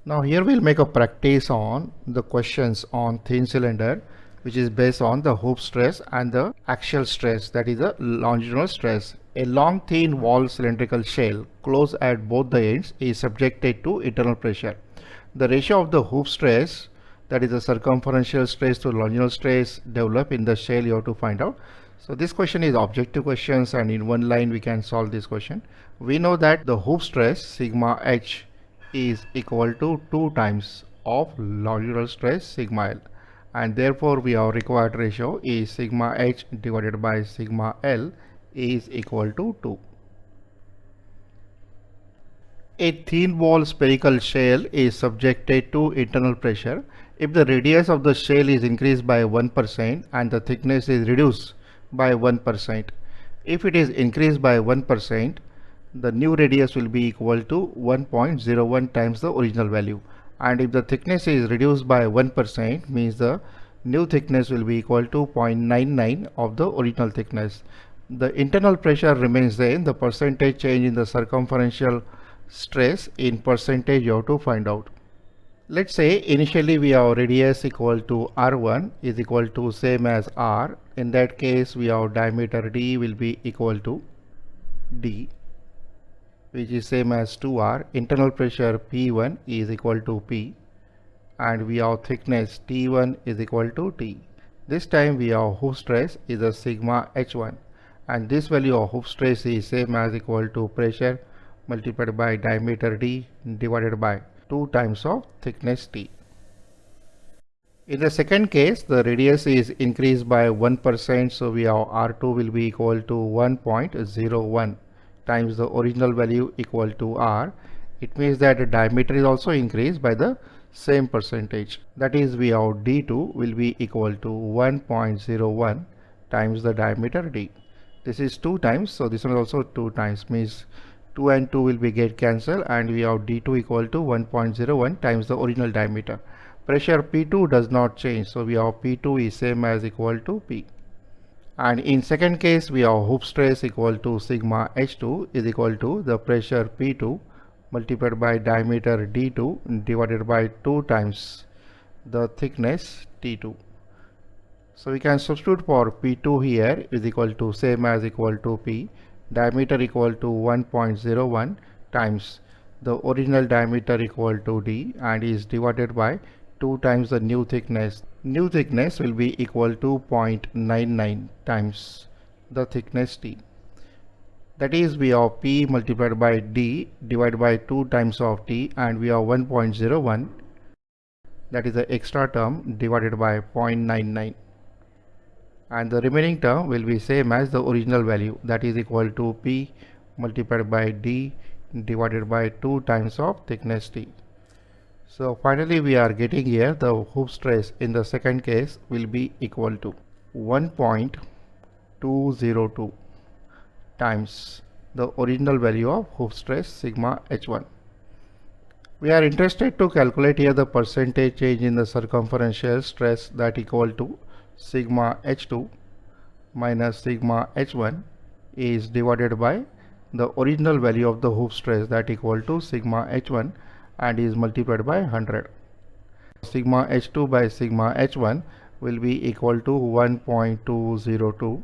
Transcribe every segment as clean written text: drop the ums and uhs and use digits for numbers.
Now here we'll make a practice on the questions on thin cylinder, which is based on the hoop stress and the axial stress, that is the longitudinal stress. A long thin wall cylindrical shell closed at both the ends is subjected to internal pressure. The ratio of the hoop stress, that is the circumferential stress to longitudinal stress, develop in the shell you have to find out. So this question is objective questions, and in one line we can solve this question. We know that the hoop stress sigma h is equal to 2 times of longitudinal stress sigma L, and therefore we have required ratio is sigma h divided by sigma L is equal to 2. A thin wall spherical shell is subjected to internal pressure if the radius of the shell is increased by 1% and the thickness is reduced by 1%. If it is increased by 1%, the new radius will be equal to 1.01 times the original value, and if the thickness is reduced by 1%, means the new thickness will be equal to 0.99 of the original thickness. The internal pressure remains same. The percentage change in the circumferential stress in percentage you have to find out. Let's say initially we have radius equal to r1 is equal to same as r. In that case we have diameter d will be equal to d, which is same as 2r. Internal pressure P1 is equal to P, and we have thickness T1 is equal to T. This time we have hoop stress is a sigma H1, and this value of hoop stress is same as equal to pressure multiplied by diameter D divided by 2 times of thickness T. In the second case, the radius is increased by 1%, so we have R2 will be equal to 1.01 times the original value equal to r. It means that the diameter is also increased by the same percentage. That is, we have d2 will be equal to 1.01 times the diameter d. This is 2 times, so this one is also 2 times, means 2 and 2 will be get cancelled, and we have d2 equal to 1.01 times the original diameter. Pressure P2 does not change, so we have P2 is same as equal to P. And in second case we have hoop stress equal to sigma h2 is equal to the pressure P2 multiplied by diameter d2 divided by 2 times the thickness T2. So we can substitute for P2 here is equal to same as equal to P, diameter equal to 1.01 times the original diameter equal to d, and is divided by 2 times the new thickness. New thickness will be equal to 0.99 times the thickness T. That is, we have P multiplied by D divided by 2 times of T, and we have 1.01, that is the extra term, divided by 0.99, and the remaining term will be same as the original value, that is equal to P multiplied by D divided by 2 times of thickness T. So finally we are getting here the hoop stress in the second case will be equal to 1.202 times the original value of hoop stress sigma h1. We are interested to calculate here the percentage change in the circumferential stress, that equal to sigma h2 minus sigma h1 is divided by the original value of the hoop stress, that equal to sigma h1, and is multiplied by 100. Sigma h2 by sigma h1 will be equal to 1.202.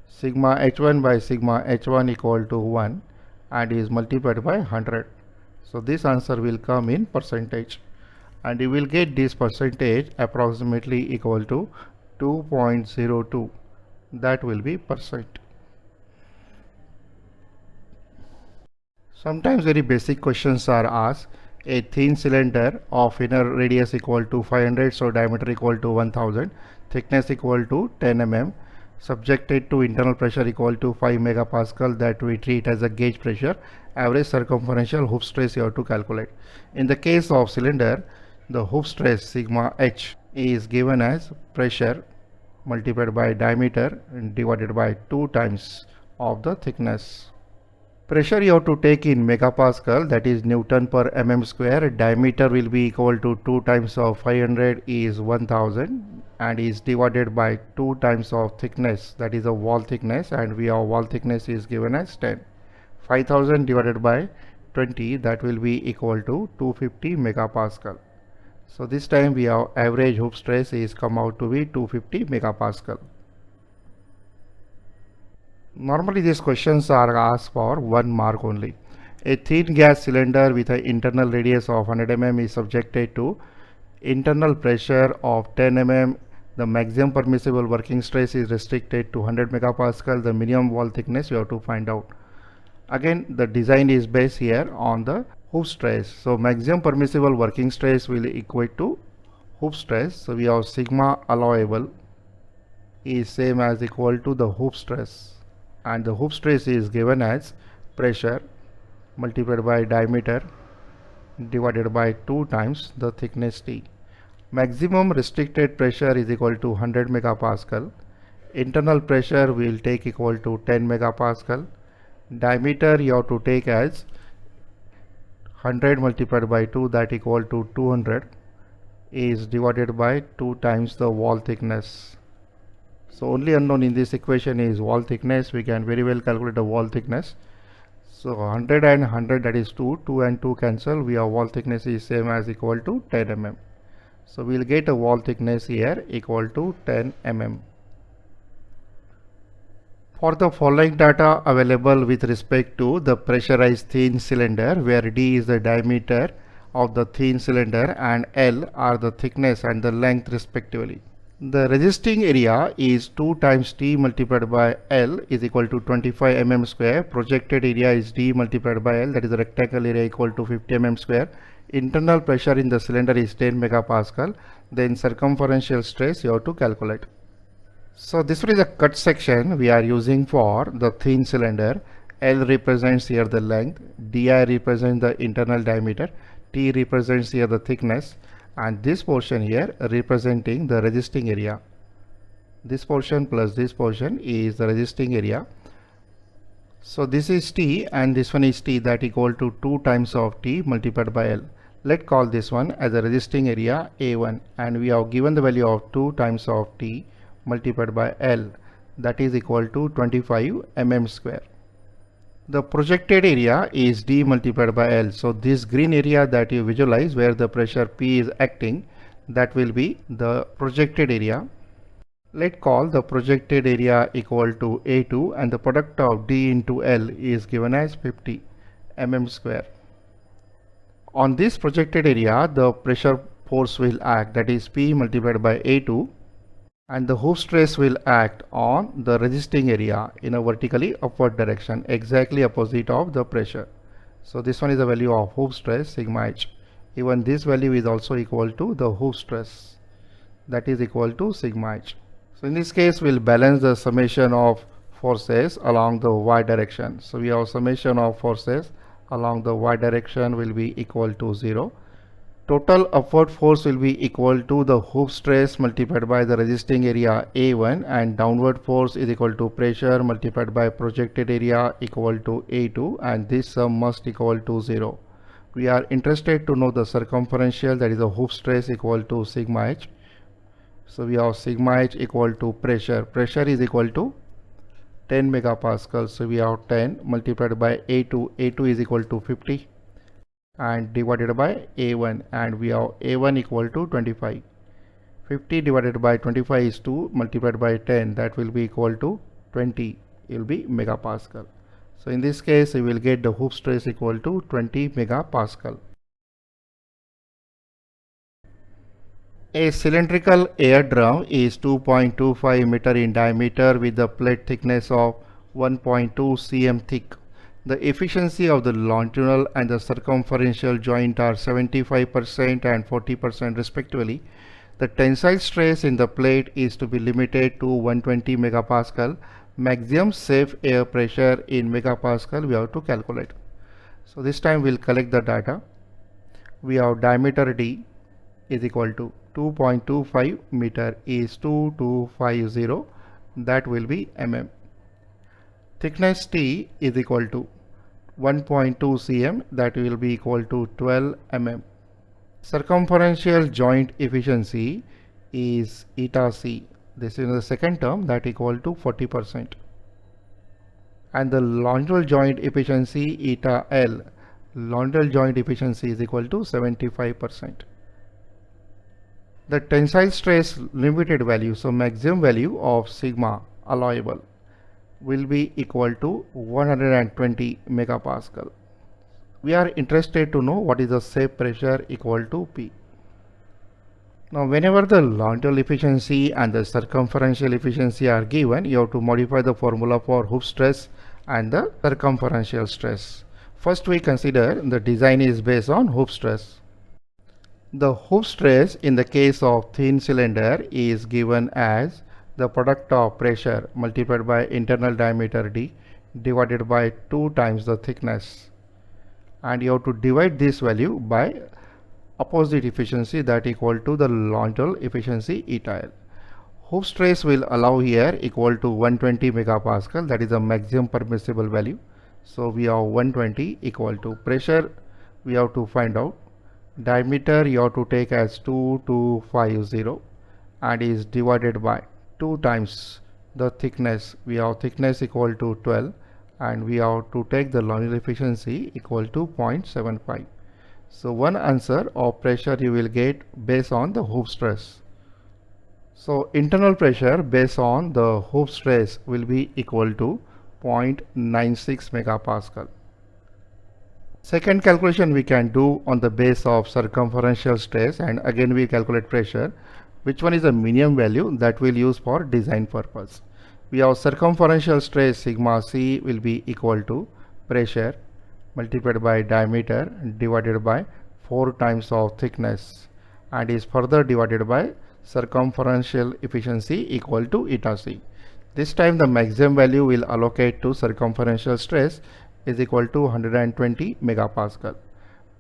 Sigma h1 by sigma h1 equal to 1, and is multiplied by 100. So this answer will come in percentage, and you will get this percentage approximately equal to 2.02. that will be percent. Sometimes very basic questions are asked. A thin cylinder of inner radius equal to 500, so diameter equal to 1000, thickness equal to 10 mm, subjected to internal pressure equal to 5 megapascal, that we treat as a gauge pressure. Average circumferential hoop stress you have to calculate. In the case of cylinder, the hoop stress sigma h is given as pressure multiplied by diameter divided by 2 times of the thickness. Pressure you have to take in megapascal, that is Newton per mm square. Diameter will be equal to 2 times of 500 is 1000, and is divided by 2 times of thickness, that is a wall thickness, and we have wall thickness is given as 10. 5000 divided by 20, that will be equal to 250 megapascal. So this time we have average hoop stress is come out to be 250 megapascal. Normally these questions are asked for 1 mark only. A thin gas cylinder with an internal radius of 100 mm is subjected to internal pressure of 10 mm. The maximum permissible working stress is restricted to 100 megapascal. The minimum wall thickness you have to find out. Again, the design is based here on the hoop stress. So maximum permissible working stress will equate to hoop stress. So we have sigma allowable is same as equal to the hoop stress, and the hoop stress is given as pressure multiplied by diameter divided by 2 times the thickness T. Maximum restricted pressure is equal to 100 megapascal. Internal pressure will take equal to 10 megapascal. Diameter you have to take as 100 multiplied by 2, that equal to 200, is divided by 2 times the wall thickness. So only unknown in this equation is wall thickness. We can very well calculate the wall thickness. So 100 and 100, that is 2, 2 and 2 cancel. We have wall thickness is same as equal to 10 mm. So we will get a wall thickness here equal to 10 mm. For the following data available with respect to the pressurized thin cylinder, where D is the diameter of the thin cylinder and L are the thickness and the length respectively. The resisting area is 2 times T multiplied by L is equal to 25 mm square. Projected area is D multiplied by L, that is the rectangle area, equal to 50 mm square. Internal pressure in the cylinder is 10 megapascal. Then circumferential stress you have to calculate. So this is a cut section we are using for the thin cylinder. L represents here the length, Di represents the internal diameter, T represents here the thickness, and this portion here representing the resisting area. This portion plus this portion is the resisting area. So this is T and this one is T, that equal to 2 times of T multiplied by L. Let's call this one as a resisting area A1, and we have given the value of 2 times of T multiplied by L, that is equal to 25 mm square. The projected area is D multiplied by L. So this green area that you visualize where the pressure P is acting, that will be the projected area. Let's call the projected area equal to A2, and the product of D into L is given as 50 mm square. On this projected area, the pressure force will act, that is P multiplied by A2, and the hoop stress will act on the resisting area in a vertically upward direction, exactly opposite of the pressure. So this one is the value of hoop stress, sigma h. Even this value is also equal to the hoop stress, that is equal to sigma h. So in this case we'll balance the summation of forces along the y direction. So we have summation of forces along the y direction will be equal to 0. Total upward force will be equal to the hoop stress multiplied by the resisting area A1, and downward force is equal to pressure multiplied by projected area equal to A2, and this sum must equal to 0. We are interested to know the circumferential, that is the hoop stress equal to sigma h. So we have sigma h equal to pressure. Pressure is equal to 10 megapascal. So we have 10 multiplied by A2. A2 is equal to 50. And divided by A1, and we have A1 equal to 25. 50 divided by 25 is 2 multiplied by 10, that will be equal to 20, it will be megapascal. So in this case we will get the hoop stress equal to 20 megapascal. A cylindrical air drum is 2.25 meter in diameter with a plate thickness of 1.2 cm thick. The efficiency of the longitudinal and the circumferential joint are 75% and 40% respectively. The tensile stress in the plate is to be limited to 120 megapascal. Maximum safe air pressure in megapascal we have to calculate. So this time we'll collect the data. We have diameter D is equal to 2.25 meter is 2250, that will be mm. Thickness T is equal to 1.2 cm, that will be equal to 12 mm. Circumferential joint efficiency is eta c. This is the second term, that equal to 40%. And the longitudinal joint efficiency eta L. longitudinal joint efficiency is equal to 75%. The tensile stress limited value, so maximum value of sigma allowable, will be equal to 120 megapascal. We are interested to know what is the safe pressure equal to P. Now, whenever the longitudinal efficiency and the circumferential efficiency are given, you have to modify the formula for hoof stress and the circumferential stress. First, we consider the design is based on hoof stress. The hoof stress in the case of thin cylinder is given as the product of pressure multiplied by internal diameter d divided by 2 times the thickness, and you have to divide this value by opposite efficiency, that equal to the longitudinal efficiency eta L. Hoof stress will allow here equal to 120 megapascal, that is the maximum permissible value. So we have 120 equal to pressure we have to find out, diameter you have to take as 2250 and is divided by 2 times the thickness. We have thickness equal to 12 and we have to take the longitudinal efficiency equal to 0.75. So one answer of pressure you will get based on the hoof stress. So internal pressure based on the hoof stress will be equal to 0.96 megapascal. Second calculation we can do on the base of circumferential stress, and again we calculate pressure. Which one is the minimum value that we'll use for design purpose? We have circumferential stress sigma c will be equal to pressure multiplied by diameter divided by 4 times of thickness and is further divided by circumferential efficiency equal to eta c. This time the maximum value will allocate to circumferential stress is equal to 120 megapascal.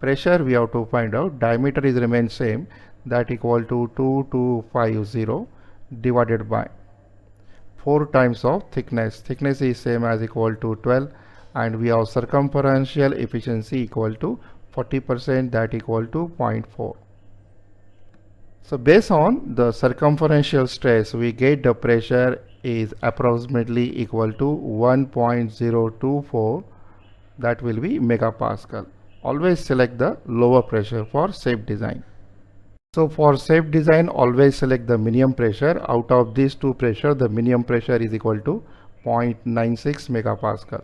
Pressure we have to find out, diameter is remain same, that equal to 2250 divided by 4 times of thickness. Thickness is same as equal to 12 and we have circumferential efficiency equal to 40%, that equal to 0.4. So based on the circumferential stress we get the pressure is approximately equal to 1.024, that will be megapascal. Always select the lower pressure for safe design. So for safe design always select the minimum pressure. Out of these two pressure the minimum pressure is equal to 0.96 megapascal.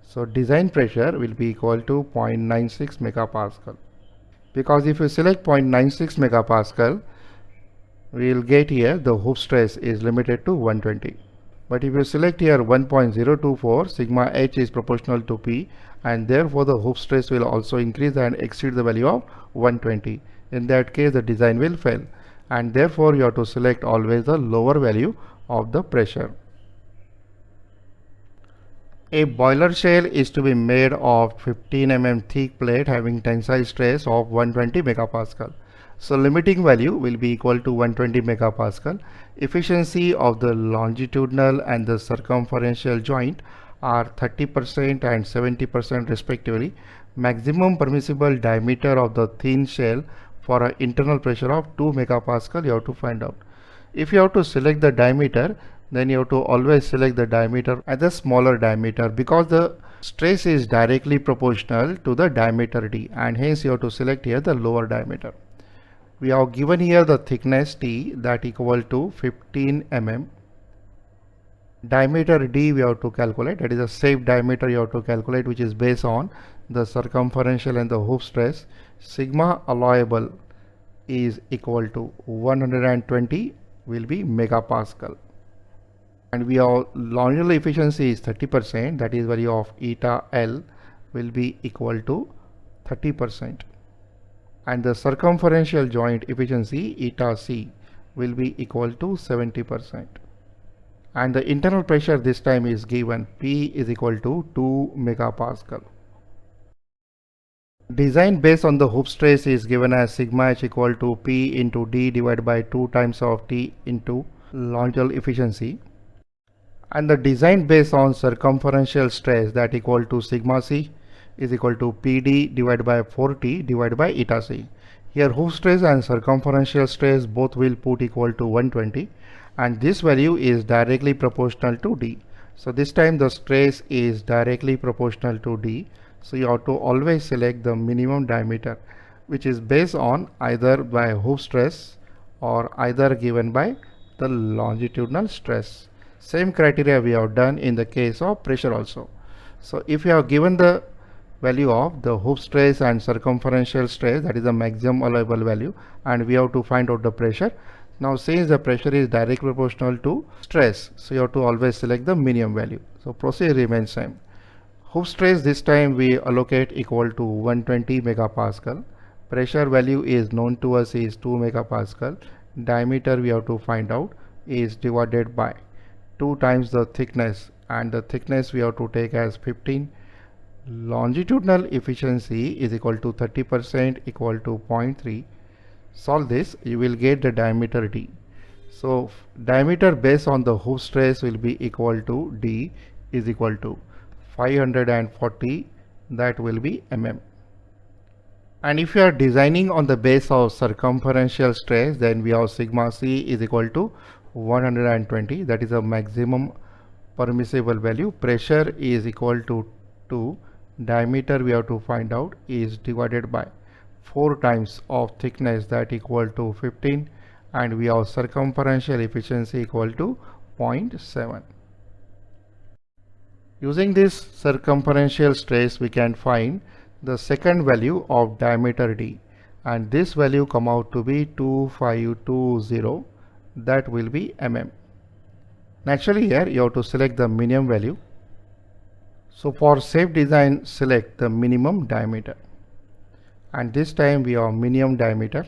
So design pressure will be equal to 0.96 megapascal. Because if you select 0.96 megapascal, we will get here the hoof stress is limited to 120. But if you select here 1.024, sigma h is proportional to P and therefore the hoof stress will also increase and exceed the value of 120. In that case the design will fail and therefore you have to select always the lower value of the pressure. A boiler shell is to be made of 15 mm thick plate having tensile stress of 120 megapascal. So limiting value will be equal to 120 megapascal. Efficiency of the longitudinal and the circumferential joint are 30% and 70% respectively. Maximum permissible diameter of the thin shell for an internal pressure of 2 megapascal you have to find out. If you have to select the diameter, then you have to always select the diameter as a smaller diameter because the stress is directly proportional to the diameter d and hence you have to select here the lower diameter. We have given here the thickness t, that equal to 15 mm. Diameter d we have to calculate, that is a safe diameter you have to calculate, which is based on the circumferential and the hoof stress. Sigma allowable is equal to 120 will be megapascal. And we have longitudinal efficiency is 30%, that is value of eta L will be equal to 30%. And the circumferential joint efficiency eta C will be equal to 70%. And the internal pressure this time is given P is equal to 2 megapascal. Design based on the hoof stress is given as sigma h equal to P into D divided by 2 times of T into longitudinal efficiency. And the design based on circumferential stress, that equal to sigma C is equal to PD divided by 4T divided by eta C. Here hoof stress and circumferential stress both will put equal to 120 and this value is directly proportional to D. So this time the stress is directly proportional to D. So you have to always select the minimum diameter, which is based on either by hoof stress or either given by the longitudinal stress. Same criteria we have done in the case of pressure also. So if you have given the value of the hoof stress and circumferential stress, that is the maximum allowable value, and we have to find out the pressure. Now since the pressure is directly proportional to stress, so you have to always select the minimum value. So procedure remains same. Hoof stress this time we allocate equal to 120 megapascal. Pressure value is known to us is 2 megapascal. Diameter we have to find out is divided by 2 times the thickness, and the thickness we have to take as 15. Longitudinal efficiency is equal to 30% equal to 0.3. Solve this, you will get the diameter D. So diameter based on the hoof stress will be equal to D is equal to 540, that will be mm. And if you are designing on the base of circumferential stress, then we have sigma C is equal to 120, that is a maximum permissible value. Pressure is equal to 2. Diameter we have to find out is divided by 4 times of thickness, that equal to 15, and we have circumferential efficiency equal to 0.7. Using this circumferential stress, we can find the second value of diameter D, and this value come out to be 2520, that will be mm. Naturally here you have to select the minimum value. So for safe design, select the minimum diameter, and this time we have minimum diameter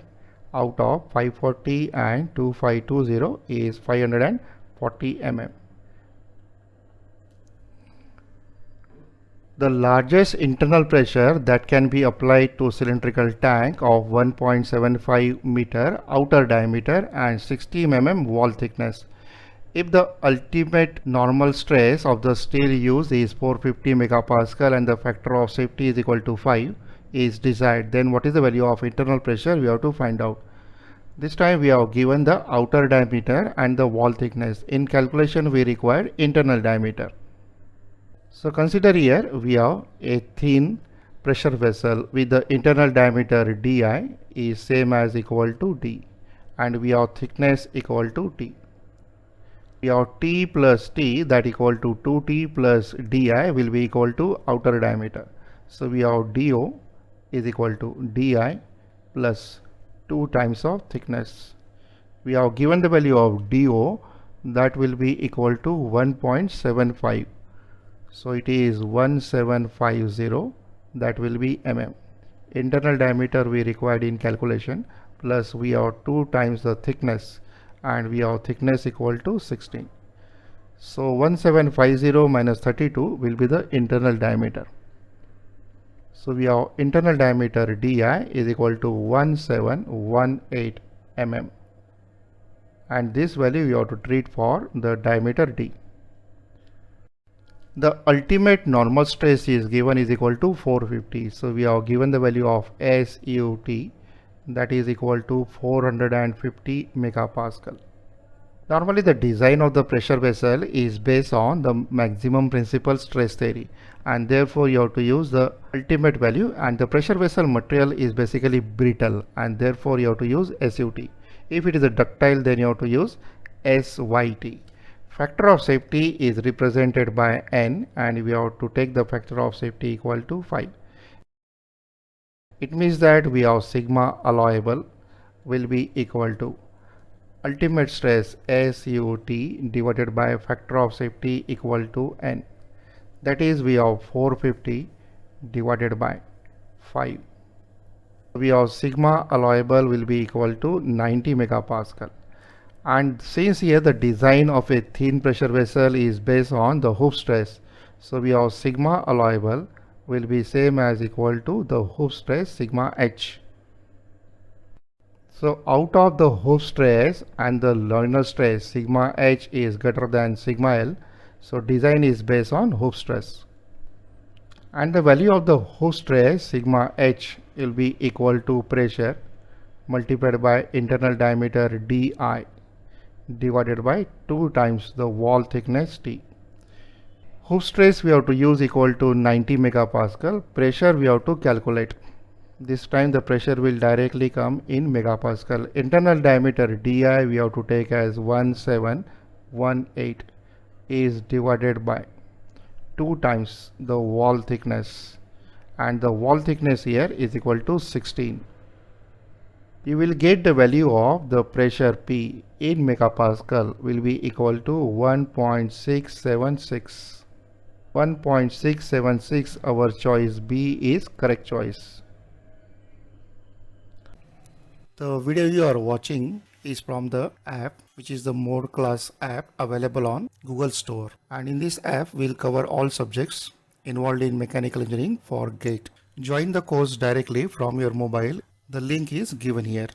out of 540 and 2520 is 540 mm. The largest internal pressure that can be applied to cylindrical tank of 1.75 meter outer diameter and 60 mm wall thickness. If the ultimate normal stress of the steel used is 450 megapascal and the factor of safety is equal to 5 is desired, then what is the value of internal pressure we have to find out. This time we have given the outer diameter and the wall thickness. In calculation we require internal diameter. So consider here we have a thin pressure vessel with the internal diameter di is same as equal to d, and we have thickness equal to t. We have T plus T, that equal to 2T plus Di will be equal to outer diameter. So we have DO is equal to Di plus 2 times of thickness. We have given the value of DO, that will be equal to 1.75. So it is 1750, that will be mm. Internal diameter we required in calculation, plus we have 2 times the thickness, and we have thickness equal to 16. So 1750 minus 32 will be the internal diameter. So we have internal diameter di is equal to 1718 mm, and this value you have to treat for the diameter d. The ultimate normal stress is given is equal to 450. So we have given the value of SUT, that is equal to 450 megapascal. Normally the design of the pressure vessel is based on the maximum principal stress theory, and therefore you have to use the ultimate value, and the pressure vessel material is basically brittle, and therefore you have to use SUT. If it is a ductile, then you have to use SYT. Factor of safety is represented by N, and we have to take the factor of safety equal to 5. It means that we have sigma allowable will be equal to ultimate stress SUT divided by factor of safety equal to N. That is, we have 450 divided by 5. We have sigma allowable will be equal to 90 megapascal. And since here the design of a thin pressure vessel is based on the hoof stress, so we have sigma allowable will be same as equal to the hoof stress sigma h. So out of the hoof stress and the longitudinal stress, sigma h is greater than sigma l. So design is based on hoof stress. And the value of the hoof stress sigma h will be equal to pressure multiplied by internal diameter di divided by 2 times the wall thickness t. Hoof stress we have to use equal to 90 megapascal. Pressure we have to calculate. This time the pressure will directly come in megapascal. Internal diameter di we have to take as 1718 is divided by 2 times the wall thickness, and the wall thickness here is equal to 16. You will get the value of the pressure P in megapascal will be equal to 1.676. 1.676, our choice B is correct choice. The video you are watching is from the app, which is the Mohod class app available on Google Store. And in this app, we'll cover all subjects involved in mechanical engineering for GATE. Join the course directly from your mobile. The link is given here.